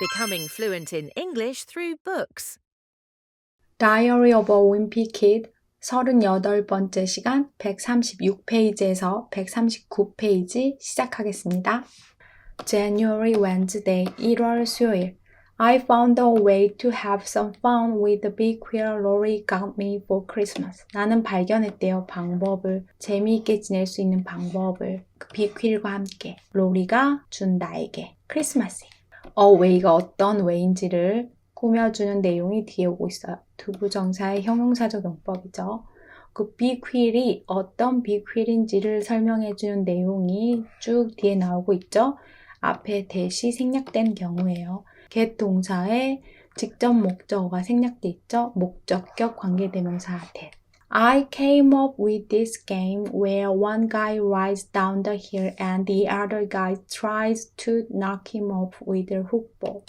Becoming fluent in English through books. Diary of a Wimpy Kid 38번째 시간 136페이지에서 139페이지 시작하겠습니다. January Wednesday 1월 수요일 I found a way to have some fun with the big queer Lori got me for Christmas. 나는 발견했대요. 방법을. 재미있게 지낼 수 있는 방법을. 그 빅휠과 함께. 로리가 준 나에게. 크리스마스에. way가 어떤 way인지를 꾸며주는 내용이 뒤에 오고 있어요. 투부정사의 형용사적 용법이죠. 그 빅휠이 어떤 빅휠인지를 설명해주는 내용이 쭉 뒤에 나오고 있죠. 앞에 대시 생략된 경우예요. get 동사에 직접 목적어가 생략돼 있죠. 목적격 관계대명사 that. I came up with this game where one guy rides down the hill and the other guy tries to knock him off with a hook ball.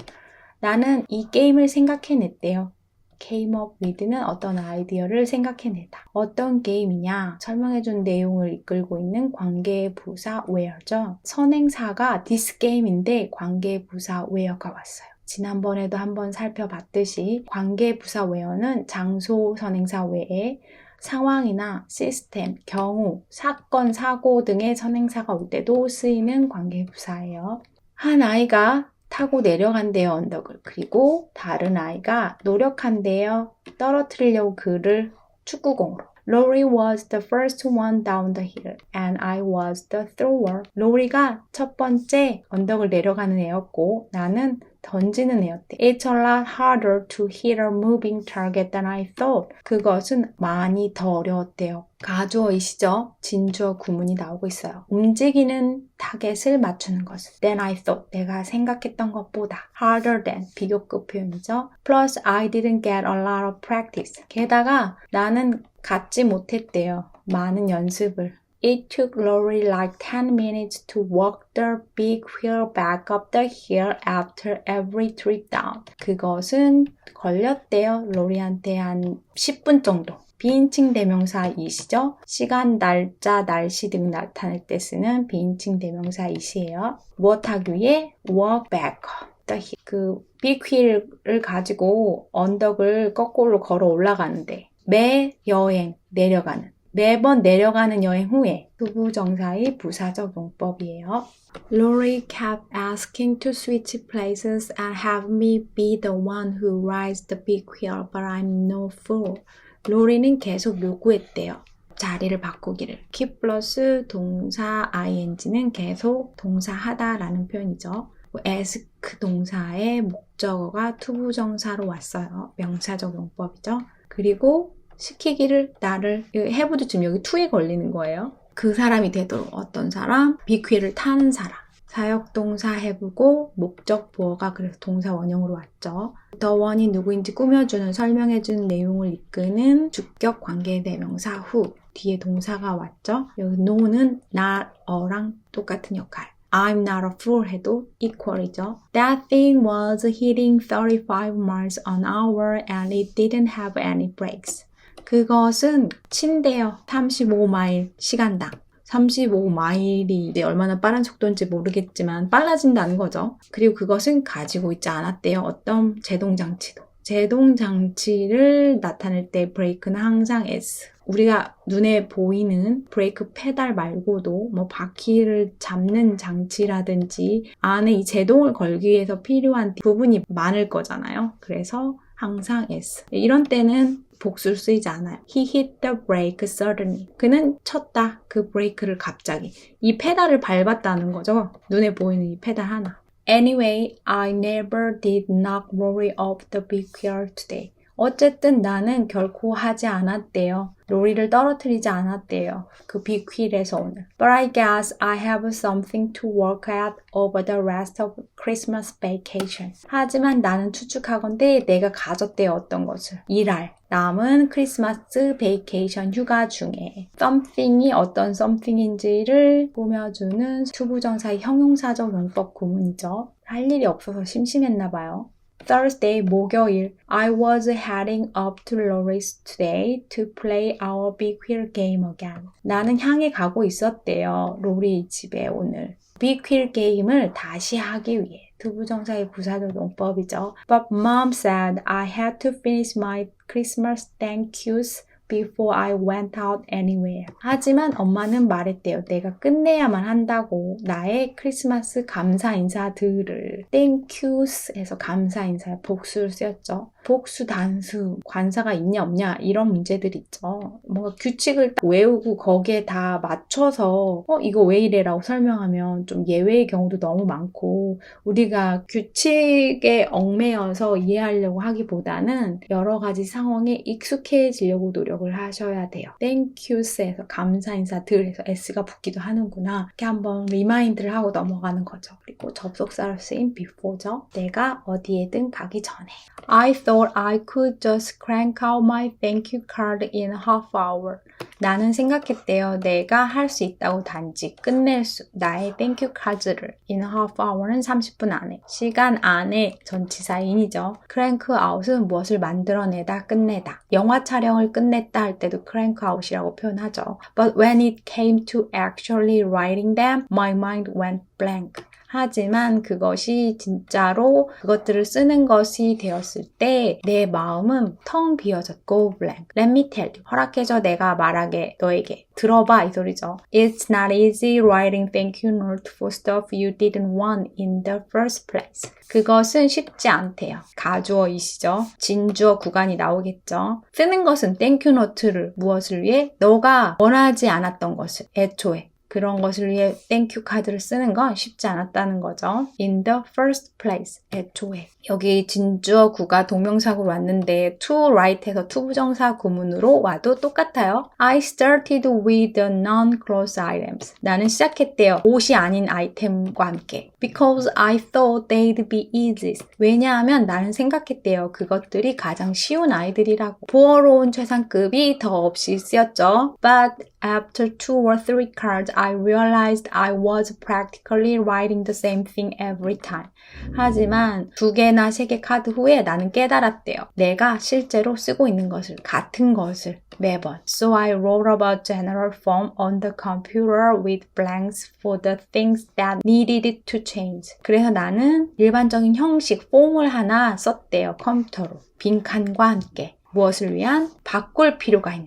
나는 이 게임을 생각해냈대요. came up with는 어떤 아이디어를 생각해내다. 어떤 게임이냐? 설명해준 내용을 이끌고 있는 관계부사 where죠. 선행사가 this game인데 관계부사 where가 왔어요. 지난번에도 한번 살펴봤듯이 관계부사 where는 장소 선행사 외에 상황이나 시스템, 경우, 사건, 사고 등의 선행사가 올 때도 쓰이는 관계부사예요. 한 아이가 타고 내려간대요, 언덕을. 그리고 다른 아이가 노력한대요. 떨어뜨리려고 그를 축구공으로. Lori was the first one down the hill and I was the thrower. 로리가 첫 번째 언덕을 내려가는 애였고 나는 던지는 애였대. It's a lot harder to hit a moving target than I thought. 그것은 많이 더 어려웠대요. 가주어이시죠? 진주어 구문이 나오고 있어요. 움직이는 타겟을 맞추는 것은 than I thought. 내가 생각했던 것보다 harder than 비교급 표현이죠. Plus I didn't get a lot of practice. 게다가 나는 갖지 못했대요. 많은 연습을. It took Lori like 10 minutes to walk the big wheel back up the hill after every trip down. 그것은 걸렸대요. 로리한테 한 10분 정도. 비인칭 대명사이시죠? 시간, 날짜, 날씨 등 나타낼 때 쓰는 비인칭 대명사이시예요. 무엇하기 위해? walk back up the hill. 그 빅휠을 가지고 언덕을 거꾸로 걸어 올라가는데 매 여행, 내려가는. 매번 내려가는 여행 후에 투부정사의 부사적 용법이에요. Lori kept asking to switch places and have me be the one who rides the big wheel, but I'm no fool. 로리는 계속 요구했대요. 자리를 바꾸기를. keep 플러스 동사 ing는 계속 동사하다라는 표현이죠. ask 동사의 목적어가 투부정사로 왔어요. 명사적 용법이죠. 그리고 시키기를 나를 해부도 지금 여기 to에 걸리는 거예요. 그 사람이 되도록 어떤 사람? 빅휠을 타는 사람. 사역동사 해부고 목적 보어가 그래서 동사 원형으로 왔죠. the one이 누구인지 꾸며주는 설명해주는 내용을 이끄는 주격 관계대명사 who 뒤에 동사가 왔죠. 여기 no는 not a랑 똑같은 역할. I'm not a fool 해도 equal이죠. That thing was hitting 35 miles an hour and it didn't have any brakes. 그것은 친대요. 35마일 시간당. 35마일이 얼마나 빠른 속도인지 모르겠지만 빨라진다는 거죠. 그리고 그것은 가지고 있지 않았대요. 어떤 제동장치도. 제동장치를 나타낼 때 브레이크는 항상 S. 우리가 눈에 보이는 브레이크 페달 말고도 뭐 바퀴를 잡는 장치라든지 안에 이 제동을 걸기 위해서 필요한 부분이 많을 거잖아요. 그래서 항상 S. 이런 때는 복수를 쓰이지 않아요. He hit the brake suddenly. 그는 쳤다. 그 브레이크를 갑자기. 이 페달을 밟았다는 거죠. 눈에 보이는 이 페달 하나. Anyway, I never did knock Lori off the big wheel today. 어쨌든 나는 결코 하지 않았대요. 로리를 떨어뜨리지 않았대요. 그 빅휠에서 오늘. But I guess I have something to work at over the rest of Christmas vacation. 하지만 나는 추측하건대 내가 가졌대요. 어떤 것을. 일할. 남은 크리스마스 베이케이션 휴가 중에 something이 어떤 something인지를 꾸며주는 투부정사의 형용사적 용법 구문이죠. 할 일이 없어서 심심했나 봐요. Thursday, 목요일. I was heading up to Lori's today to play our big wheel game again. 나는 향해 가고 있었대요. 로리 집에 오늘. 빅 휠 게임을 다시 하기 위해. 투부정사의 부사절 용법이죠. But mom said I had to finish my Christmas thank yous before I went out anywhere. 하지만 엄마는 말했대요. 내가 끝내야만 한다고. 나의 크리스마스 감사 인사들을 thank yous에서 감사 인사에 복수를 쓰였죠. 복수, 단수, 관사가 있냐 없냐 이런 문제들이 있죠. 뭔가 규칙을 딱 외우고 거기에 다 맞춰서 이거 왜 이래라고 설명하면 좀 예외의 경우도 너무 많고 우리가 규칙에 얽매여서 이해하려고 하기보다는 여러 가지 상황에 익숙해지려고 노력을 하셔야 돼요. Thank you에서 감사 인사들에서 S가 붙기도 하는구나. 이렇게 한번 리마인드를 하고 넘어가는 거죠. 그리고 접속사로 쓰인 before죠. 내가 어디에든 가기 전에. I thought I could just crank out my thank you card in a half hour. 나는 생각했대요. 내가 할 수 있다고 단지 끝낼 수. 나의 thank you card를 in a half hour는 30분 안에. 시간 안에 전치사인이죠. crank out은 무엇을 만들어내다, 끝내다. 영화 촬영을 끝냈다 할 때도 crank out이라고 표현하죠. But when it came to actually writing them, my mind went blank. 하지만 그것이 진짜로 그것들을 쓰는 것이 되었을 때 내 마음은 텅 비어졌고 blank. Let me tell you. 허락해줘 내가 말하게 너에게. 들어봐 이 소리죠. It's not easy writing thank you note for stuff you didn't want in the first place. 그것은 쉽지 않대요. 가주어이시죠. 진주어 구간이 나오겠죠. 쓰는 것은 thank you note를 무엇을 위해? 너가 원하지 않았던 것을 애초에. 그런 것을 위해 땡큐 카드를 쓰는 건 쉽지 않았다는 거죠. In the first place, 애초에. 여기 진주어 구가 동명사구로 왔는데 to write에서 투부정사 구문으로 와도 똑같아요. I started with the non-clothes items. 나는 시작했대요. 옷이 아닌 아이템과 함께. Because I thought they'd be easiest. 왜냐하면 나는 생각했대요. 그것들이 가장 쉬운 아이들이라고. 보어로운 최상급이 더 없이 쓰였죠. But after 2 or 3 cards, I realized I was practically writing the same thing every time. 하지만 2개나 3개 카드 후에 나는 깨달았대요. 내가 실제로 쓰고 있는 것을, 같은 것을 매번. So I wrote about general form on the computer with blanks for the things that needed to change. 그래서 나는 일반적인 형식, 폼을 하나 썼대요. 컴퓨터로. 빈칸과 함께. 무엇을 위한? 바꿀 필요가 있는.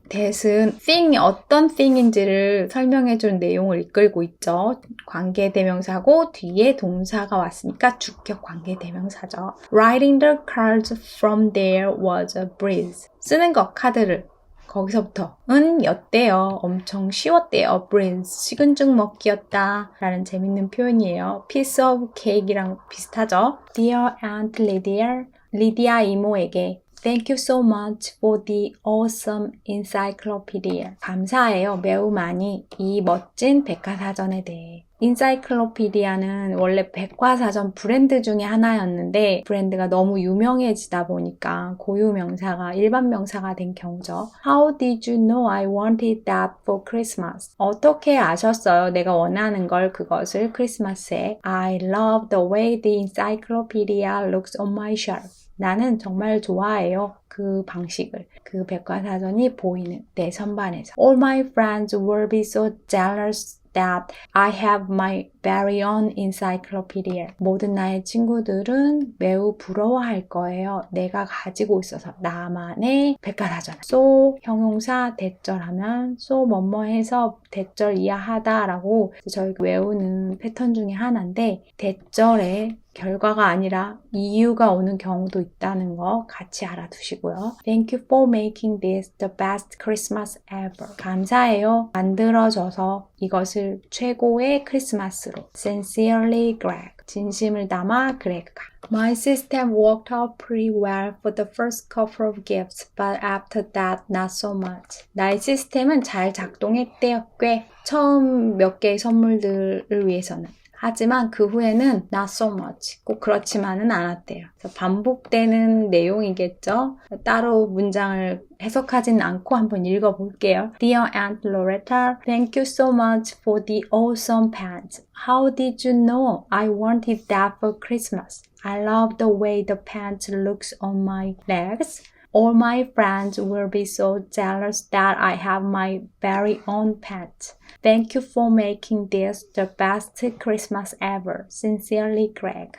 that은 thing이 어떤 thing인지를 설명해준 내용을 이끌고 있죠. 관계대명사고 뒤에 동사가 왔으니까 주격 관계대명사죠. Writing the cards from there was a breeze. 쓰는 것, 카드를. 거기서부터는 였대요. 엄청 쉬웠대요. breeze, 식은죽 먹기였다 라는 재밌는 표현이에요. piece of cake이랑 비슷하죠. Dear Aunt Lydia, 리디아 이모에게 Thank you so much for the awesome encyclopedia. 감사해요. 매우 많이 이 멋진 백과사전에 대해. 인사이클로피디아는 원래 백과사전 브랜드 중에 하나였는데 브랜드가 너무 유명해지다 보니까 고유명사가 일반 명사가 된 경우죠. How did you know I wanted that for Christmas? 어떻게 아셨어요? 내가 원하는 걸 그것을 크리스마스에. I love the way the encyclopedia looks on my shelf. 나는 정말 좋아해요. 그 방식을. 그 백과사전이 보이는 내 선반에서. All my friends will be so jealous that I have my very own encyclopedia. 모든 나의 친구들은 매우 부러워할 거예요. 내가 가지고 있어서 나만의 백과사전. so 형용사 대절하면 so 뭐뭐해서 대절 이하하다라고 저희가 외우는 패턴 중에 하나인데 대절에 결과가 아니라 이유가 오는 경우도 있다는 거 같이 알아두시고요. Thank you for making this the best Christmas ever. 감사해요. 만들어줘서 이것을 최고의 크리스마스로. Sincerely, Greg. 진심을 담아 그레그가. My system worked out pretty well for the first couple of gifts, but after that, not so much. 나의 시스템은 잘 작동했대요. 꽤 처음 몇 개의 선물들을 위해서는. 하지만 그 후에는 not so much. 꼭 그렇지만은 않았대요. 그래서 반복되는 내용이겠죠. 따로 문장을 해석하지는 않고 한번 읽어볼게요. Dear Aunt Loretta, thank you so much for the awesome pants. How did you know I wanted that for Christmas? I love the way the pants looks on my legs. All my friends will be so jealous that I have my very own pants. Thank you for making this the best Christmas ever. Sincerely, Greg.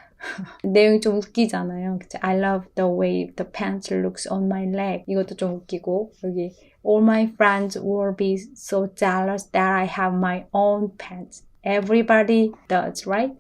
내용이 좀 웃기잖아요. 그치? I love the way the pants looks on my leg. 이것도 좀 웃기고 여기 All my friends will be so jealous that I have my own pants. Everybody does, right?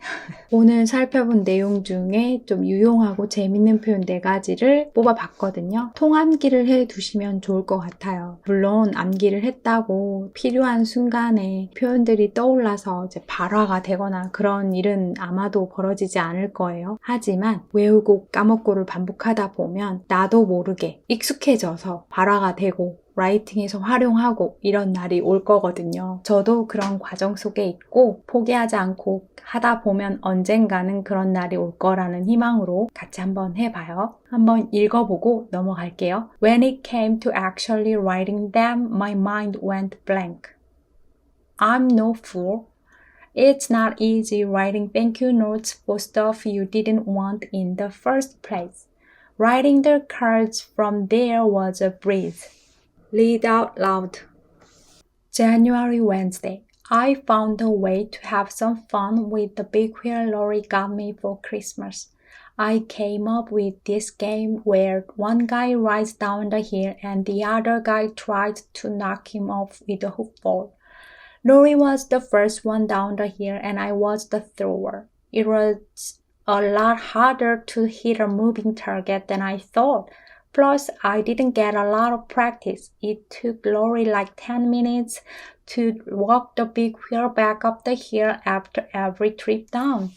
오늘 살펴본 내용 중에 좀 유용하고 재밌는 표현 4가지를 뽑아봤거든요. 통암기를 해두시면 좋을 것 같아요. 물론 암기를 했다고 필요한 순간에 표현들이 떠올라서 이제 발화가 되거나 그런 일은 아마도 벌어지지 않을 거예요. 하지만 외우고 까먹고를 반복하다 보면 나도 모르게 익숙해져서 발화가 되고 라이팅에서 활용하고 이런 날이 올 거거든요. 저도 그런 과정 속에 있고 포기하지 않고 하다 보면 언젠가는 그런 날이 올 거라는 희망으로 같이 한번 해봐요. 한번 읽어보고 넘어갈게요. When it came to actually writing them, my mind went blank. I'm no fool. It's not easy writing thank you notes for stuff you didn't want in the first place. Writing the cards from there was a breeze. Read out loud. January Wednesday. I found a way to have some fun with the big wheel Lori got me for Christmas. I came up with this game where one guy rides down the hill and the other guy tries to knock him off with a hoop ball. Lori was the first one down the hill and I was the thrower. It was a lot harder to hit a moving target than I thought. Plus, I didn't get a lot of practice. It took Lori like 10 minutes to walk the big wheel back up the hill after every trip down.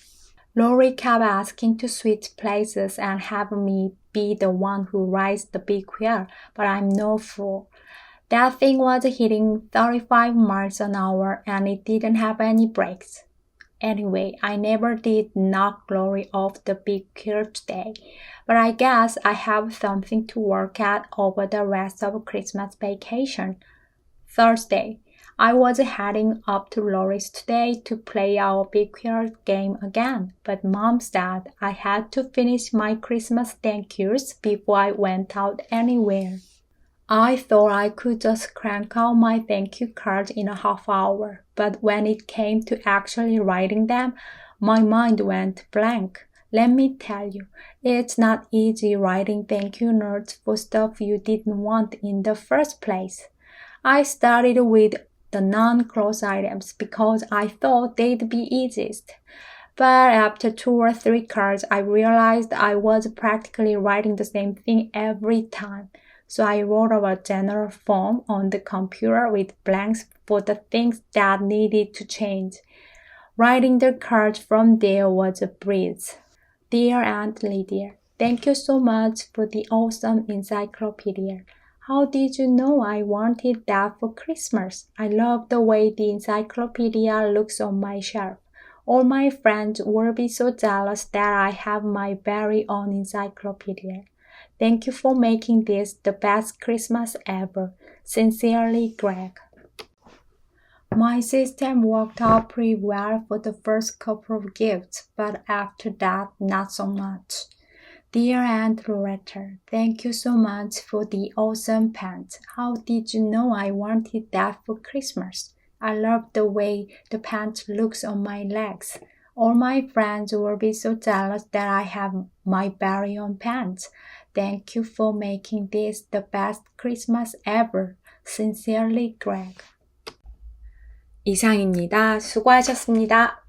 Lori kept asking to switch places and have me be the one who rides the big wheel, but I'm no fool. That thing was hitting 35 miles an hour and it didn't have any brakes. Anyway, I never did knock Lori off the big wheel today, but I guess I have something to work at over the rest of Christmas vacation. Thursday, I was heading up to Lori's today to play our big wheel game again, but Mom said I had to finish my Christmas thank yous before I went out anywhere. I thought I could just crank out my thank you cards in a half hour, but when it came to actually writing them, my mind went blank. Let me tell you, it's not easy writing thank you notes for stuff you didn't want in the first place. I started with the non-clothes items because I thought they'd be easiest. But after 2 or 3 cards, I realized I was practically writing the same thing every time. So I wrote up a general form on the computer with blanks for the things that needed to change. Writing the cards from there was a breeze. Dear Aunt Lydia, thank you so much for the awesome encyclopedia. How did you know I wanted that for Christmas? I love the way the encyclopedia looks on my shelf. All my friends will be so jealous that I have my very own encyclopedia. Thank you for making this the best Christmas ever. Sincerely, Greg. My system worked out pretty well for the first couple of gifts, but after that, not so much. Dear Aunt Loretta, thank you so much for the awesome pants. How did you know I wanted that for Christmas? I love the way the pants looks on my legs. All my friends will be so jealous that I have my very own pants. Thank you for making this the best Christmas ever. Sincerely, Greg. 이상입니다. 수고하셨습니다.